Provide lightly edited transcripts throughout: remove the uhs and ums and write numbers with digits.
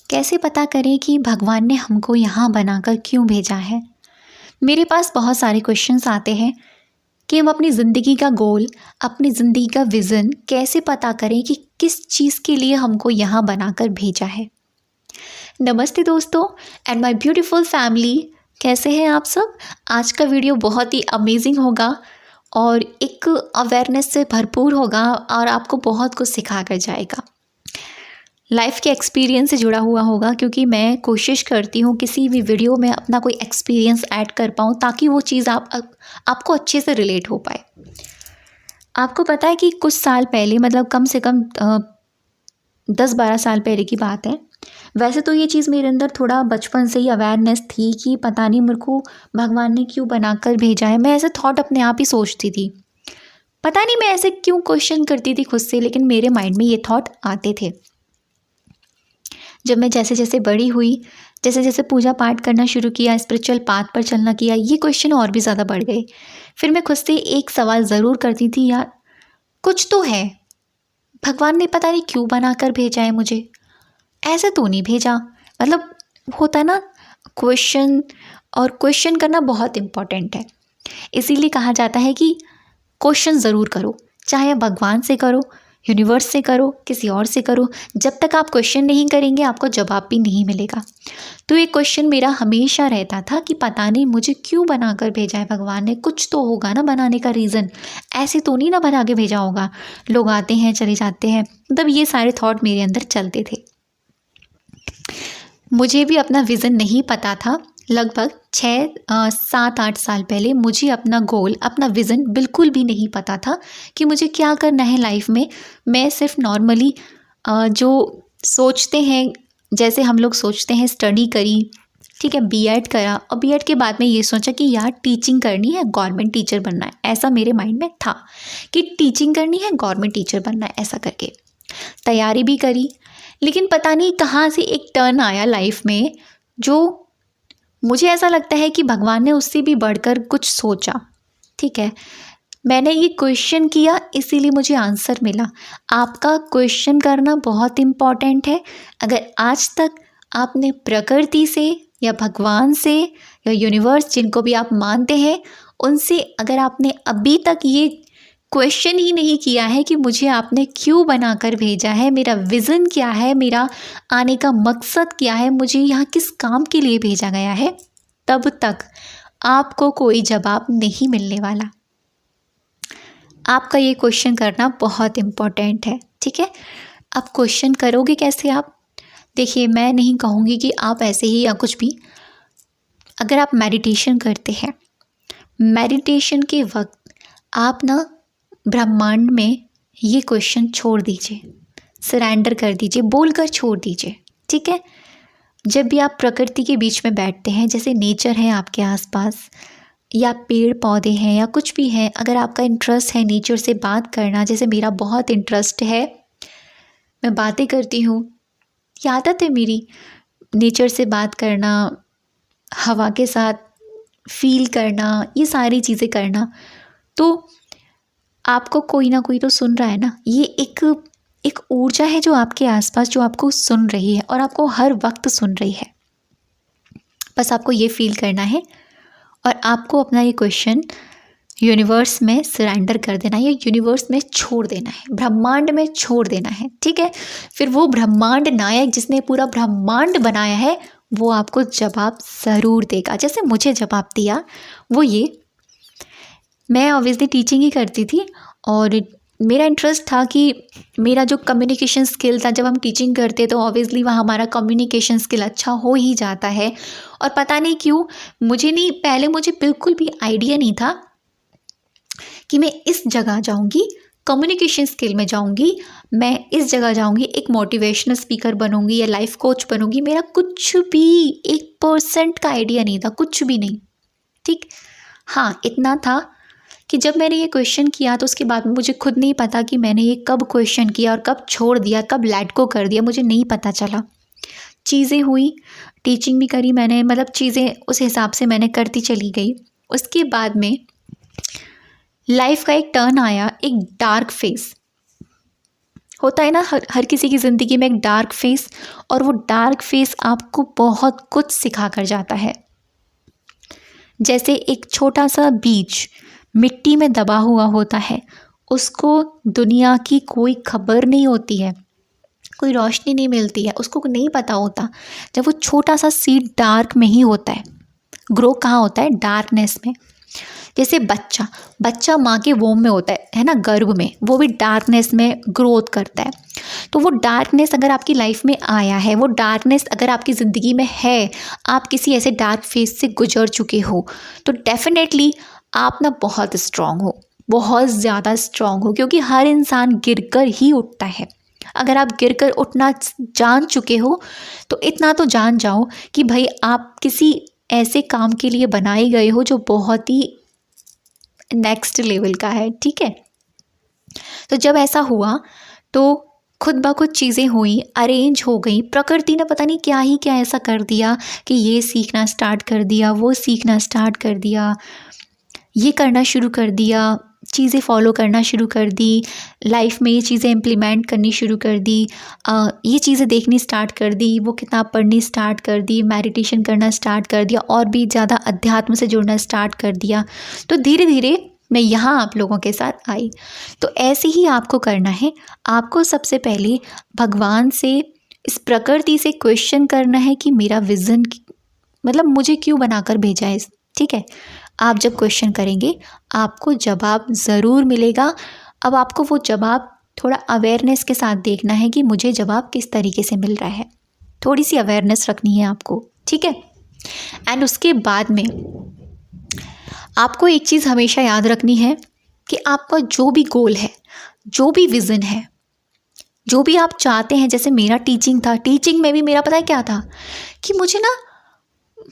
कैसे पता करें कि भगवान ने हमको यहाँ बनाकर क्यों भेजा है। मेरे पास बहुत सारे क्वेश्चंस आते हैं कि हम अपनी ज़िंदगी का गोल, अपनी ज़िंदगी का विज़न कैसे पता करें कि किस चीज़ के लिए हमको यहाँ बनाकर भेजा है। नमस्ते दोस्तों एंड माय ब्यूटीफुल फैमिली, कैसे हैं आप सब। आज का वीडियो बहुत ही अमेजिंग होगा और एक अवेयरनेस से भरपूर होगा और आपको बहुत कुछ सिखा कर जाएगा। लाइफ के एक्सपीरियंस से जुड़ा हुआ होगा, क्योंकि मैं कोशिश करती हूँ किसी भी वीडियो में अपना कोई एक्सपीरियंस ऐड कर पाऊँ ताकि वो चीज़ आपको अच्छे से रिलेट हो पाए। आपको पता है कि कुछ साल पहले, मतलब कम से कम 10-12 साल पहले की बात है। वैसे तो ये चीज़ मेरे अंदर थोड़ा बचपन से ही अवेयरनेस थी कि पता नहीं मेरे को भगवान ने क्यों बनाकर भेजा है। मैं ऐसे थॉट अपने आप ही सोचती थी, पता नहीं मैं ऐसे क्यों क्वेश्चन करती थी खुद से, लेकिन मेरे माइंड में ये थॉट आते थे। जब मैं जैसे जैसे बड़ी हुई, जैसे जैसे पूजा पाठ करना शुरू किया, स्पिरिचुअल पाथ पर चलना किया, ये क्वेश्चन और भी ज़्यादा बढ़ गए। फिर मैं खुद से एक सवाल ज़रूर करती थी, यार कुछ तो है, भगवान ने पता नहीं क्यों बनाकर भेजा है मुझे, ऐसे तो नहीं भेजा। मतलब होता है ना क्वेश्चन, और क्वेश्चन करना बहुत इम्पॉर्टेंट है। इसीलिए कहा जाता है कि क्वेश्चन ज़रूर करो, चाहे भगवान से करो, यूनिवर्स से करो, किसी और से करो। जब तक आप क्वेश्चन नहीं करेंगे आपको जवाब भी नहीं मिलेगा। तो ये क्वेश्चन मेरा हमेशा रहता था कि पता नहीं मुझे क्यों बनाकर भेजा है भगवान ने, कुछ तो होगा ना बनाने का रीज़न, ऐसे तो नहीं ना बना के भेजा होगा। लोग आते हैं चले जाते हैं, मतलब ये सारे थॉट मेरे अंदर चलते थे। मुझे भी अपना विज़न नहीं पता था। लगभग 6-7-8 साल पहले मुझे अपना गोल, अपना विज़न बिल्कुल भी नहीं पता था कि मुझे क्या करना है लाइफ में। मैं सिर्फ नॉर्मली जो सोचते हैं, जैसे हम लोग सोचते हैं, स्टडी करी, ठीक है, बीएड करा, और बीएड के बाद में ये सोचा कि यार टीचिंग करनी है, गवर्नमेंट टीचर बनना है। ऐसा मेरे माइंड में था कि टीचिंग करनी है, गवर्नमेंट टीचर बनना है। ऐसा करके तैयारी भी करी, लेकिन पता नहीं कहाँ से एक टर्न आया लाइफ में, जो मुझे ऐसा लगता है कि भगवान ने उससे भी बढ़कर कुछ सोचा। ठीक है, मैंने ये क्वेश्चन किया, इसीलिए मुझे आंसर मिला। आपका क्वेश्चन करना बहुत इम्पॉर्टेंट है। अगर आज तक आपने प्रकृति से या भगवान से या यूनिवर्स, जिनको भी आप मानते हैं, उनसे अगर आपने अभी तक ये क्वेश्चन ही नहीं किया है कि मुझे आपने क्यों बनाकर भेजा है, मेरा विज़न क्या है, मेरा आने का मकसद क्या है, मुझे यहाँ किस काम के लिए भेजा गया है, तब तक आपको कोई जवाब नहीं मिलने वाला। आपका ये क्वेश्चन करना बहुत इम्पोर्टेंट है। ठीक है, अब क्वेश्चन करोगे कैसे आप? देखिए, मैं नहीं कहूँगी कि आप ऐसे ही या कुछ भी। अगर आप मेडिटेशन करते हैं, मेडिटेशन के वक्त आप ना ब्रह्मांड में ये क्वेश्चन छोड़ दीजिए, सरेंडर कर दीजिए, बोलकर छोड़ दीजिए। ठीक है, जब भी आप प्रकृति के बीच में बैठते हैं, जैसे नेचर है आपके आसपास, या पेड़ पौधे हैं या कुछ भी है, अगर आपका इंटरेस्ट है नेचर से बात करना, जैसे मेरा बहुत इंटरेस्ट है, मैं बातें करती हूँ, ये आदत है मेरी, नेचर से बात करना, हवा के साथ फील करना, ये सारी चीज़ें करना, तो आपको कोई ना कोई तो सुन रहा है ना। ये एक ऊर्जा है जो आपके आसपास, जो आपको सुन रही है और आपको हर वक्त सुन रही है। बस आपको ये फील करना है और आपको अपना ये क्वेश्चन यूनिवर्स में सरेंडर कर देना है, या यूनिवर्स में छोड़ देना है, ब्रह्मांड में छोड़ देना है। ठीक है, फिर वो ब्रह्मांड नायक जिसने पूरा ब्रह्मांड बनाया है, वो आपको जवाब ज़रूर देगा। जैसे मुझे जवाब दिया वो ये, मैं ऑब्वियसली टीचिंग ही करती थी और मेरा इंटरेस्ट था कि मेरा जो कम्युनिकेशन स्किल था, जब हम टीचिंग करते तो ऑब्वियसली वहाँ हमारा कम्युनिकेशन स्किल अच्छा हो ही जाता है। और पता नहीं क्यों पहले मुझे बिल्कुल भी आइडिया नहीं था कि मैं इस जगह जाऊँगी, कम्युनिकेशन स्किल में जाऊँगी, मैं इस जगह जाऊँगी, एक मोटिवेशनल स्पीकर बनूँगी या लाइफ कोच बनूँगी। मेरा कुछ भी 1% का आइडिया नहीं था, कुछ भी नहीं। ठीक, हाँ इतना था कि जब मैंने ये क्वेश्चन किया तो उसके बाद मुझे खुद नहीं पता कि मैंने ये कब क्वेश्चन किया और कब छोड़ दिया, कब लेट गो कर दिया, मुझे नहीं पता चला। चीज़ें हुई, टीचिंग भी करी मैंने, मतलब चीज़ें उस हिसाब से मैंने करती चली गई। उसके बाद में लाइफ का एक टर्न आया, एक डार्क फेस। होता है ना हर किसी की ज़िंदगी में एक डार्क फेस, और वो डार्क फेस आपको बहुत कुछ सिखा कर जाता है। जैसे एक छोटा सा बीज मिट्टी में दबा हुआ होता है, उसको दुनिया की कोई खबर नहीं होती है, कोई रोशनी नहीं मिलती है, उसको नहीं पता होता जब वो छोटा सा सीड डार्क में ही होता है। ग्रो कहाँ होता है? डार्कनेस में। जैसे बच्चा माँ के वोम में होता है ना, गर्भ में, वो भी डार्कनेस में ग्रोथ करता है। तो वो डार्कनेस अगर आपकी लाइफ में आया है, वो डार्कनेस अगर आपकी ज़िंदगी में है, आप किसी ऐसे डार्क फेज से गुजर चुके हो, तो डेफिनेटली आप ना बहुत स्ट्रांग हो, बहुत ज़्यादा स्ट्रांग हो, क्योंकि हर इंसान गिरकर ही उठता है। अगर आप गिरकर उठना जान चुके हो तो इतना तो जान जाओ कि भाई आप किसी ऐसे काम के लिए बनाए गए हो जो बहुत ही नेक्स्ट लेवल का है, ठीक है। तो जब ऐसा हुआ तो खुद ब खुद चीज़ें हुई, अरेंज हो गई, प्रकृति ने पता नहीं क्या ऐसा कर दिया कि ये सीखना स्टार्ट कर दिया, वो सीखना स्टार्ट कर दिया, ये करना शुरू कर दिया, चीज़ें फॉलो करना शुरू कर दी, लाइफ में ये चीज़ें इम्प्लीमेंट करनी शुरू कर दी, ये चीज़ें देखनी स्टार्ट कर दी, वो किताब पढ़नी स्टार्ट कर दी, मेडिटेशन करना स्टार्ट कर दिया, और भी ज़्यादा अध्यात्म से जुड़ना स्टार्ट कर दिया। तो धीरे धीरे मैं यहाँ आप लोगों के साथ आई। तो ऐसे ही आपको करना है। आपको सबसे पहले भगवान से, इस प्रकृति से क्वेश्चन करना है कि मेरा विज़न मतलब मुझे क्यों बनाकर भेजा है, ठीक है। आप जब क्वेश्चन करेंगे आपको जवाब ज़रूर मिलेगा। अब आपको वो जवाब थोड़ा अवेयरनेस के साथ देखना है कि मुझे जवाब किस तरीके से मिल रहा है, थोड़ी सी अवेयरनेस रखनी है आपको, ठीक है। एंड उसके बाद में आपको एक चीज़ हमेशा याद रखनी है कि आपका जो भी गोल है, जो भी विज़न है, जो भी आप चाहते हैं, जैसे मेरा टीचिंग था, टीचिंग में भी मेरा पता है क्या था कि मुझे ना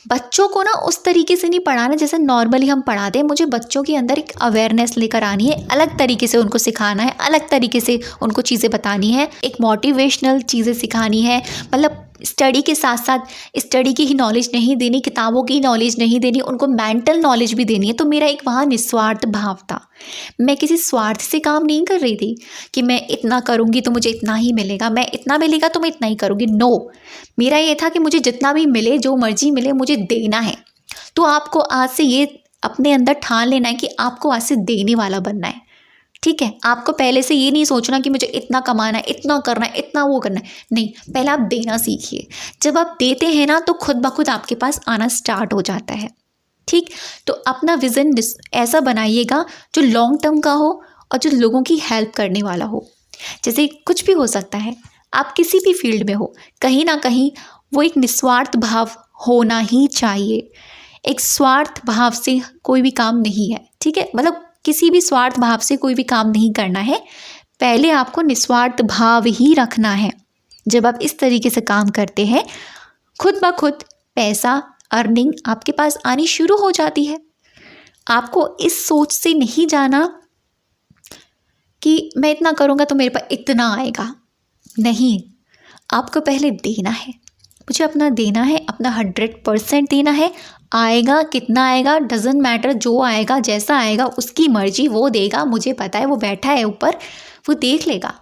बच्चों को ना उस तरीके से नहीं पढ़ाना जैसे नॉर्मली हम पढ़ाते हैं। मुझे बच्चों के अंदर एक अवेयरनेस लेकर आनी है, अलग तरीके से उनको सिखाना है, अलग तरीके से उनको चीज़ें बतानी है, एक मोटिवेशनल चीज़ें सिखानी है। मतलब स्टडी के साथ साथ स्टडी की ही नॉलेज नहीं देनी, किताबों की नॉलेज नहीं देनी, उनको मेंटल नॉलेज भी देनी है। तो मेरा एक वहाँ निस्वार्थ भाव था। मैं किसी स्वार्थ से काम नहीं कर रही थी कि मैं इतना करूँगी तो मुझे इतना ही मिलेगा, मैं इतना मिलेगा तो मैं इतना ही करूँगी। नो, मेरा ये था कि मुझे जितना भी मिले, जो मर्जी मिले, मुझे देना है। तो आपको आज से ये अपने अंदर ठान लेना है कि आपको आज से देने वाला बनना है, ठीक है। आपको पहले से ये नहीं सोचना कि मुझे इतना कमाना है, इतना करना है, इतना वो करना है, नहीं। पहले आप देना सीखिए। जब आप देते हैं ना तो खुद ब खुद आपके पास आना स्टार्ट हो जाता है, ठीक। तो अपना विज़न ऐसा बनाइएगा जो लॉन्ग टर्म का हो और जो लोगों की हेल्प करने वाला हो। जैसे कुछ भी हो सकता है, आप किसी भी फील्ड में हो, कहीं ना कहीं वो एक निस्वार्थ भाव होना ही चाहिए। एक स्वार्थ भाव से कोई भी काम नहीं है, ठीक है। मतलब किसी भी स्वार्थ भाव से कोई भी काम नहीं करना है, पहले आपको निस्वार्थ भाव ही रखना है। जब आप इस तरीके से काम करते हैं, खुद ब खुद पैसा, अर्निंग आपके पास आनी शुरू हो जाती है। आपको इस सोच से नहीं जाना कि मैं इतना करूँगा तो मेरे पास इतना आएगा, नहीं। आपको पहले देना है, मुझे अपना देना है, अपना 100% देना है। आएगा कितना आएगा डजेंट मैटर, जो आएगा जैसा आएगा उसकी मर्जी, वो देगा। मुझे पता है वो बैठा है ऊपर, वो देख लेगा।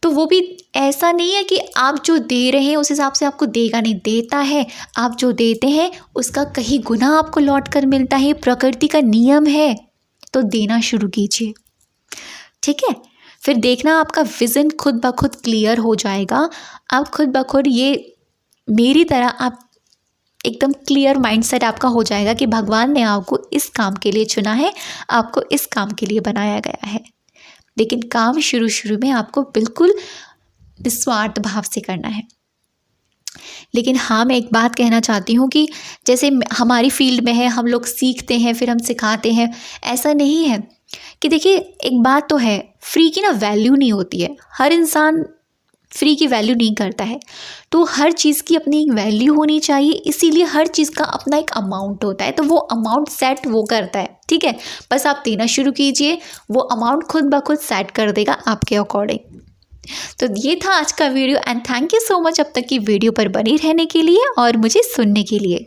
तो वो भी ऐसा नहीं है कि आप जो दे रहे हैं उस हिसाब से आपको देगा, नहीं, देता है। आप जो देते हैं उसका कहीं गुना आपको लौट कर मिलता है, प्रकृति का नियम है। तो देना शुरू कीजिए, ठीक है। फिर देखना आपका विज़न खुद ब खुद क्लियर हो जाएगा। आप खुद ब खुद ये मेरी तरह आप एकदम क्लियर माइंडसेट आपका हो जाएगा कि भगवान ने आपको इस काम के लिए चुना है, आपको इस काम के लिए बनाया गया है। लेकिन काम शुरू में आपको बिल्कुल निस्वार्थ भाव से करना है। लेकिन हाँ, मैं एक बात कहना चाहती हूँ कि जैसे हमारी फील्ड में है, हम लोग सीखते हैं फिर हम सिखाते हैं, ऐसा नहीं है कि देखिए एक बात तो है, फ्री की ना वैल्यू नहीं होती है। हर इंसान फ्री की वैल्यू नहीं करता है। तो हर चीज़ की अपनी एक वैल्यू होनी चाहिए, इसीलिए हर चीज़ का अपना एक अमाउंट होता है। तो वो अमाउंट सेट वो करता है, ठीक है। बस आप देना शुरू कीजिए, वो अमाउंट खुद ब खुद सेट कर देगा आपके अकॉर्डिंग। तो ये था आज का video and thank you so much अब तक की वीडियो पर बने रहने के लिए और मुझे सुनने के लिए।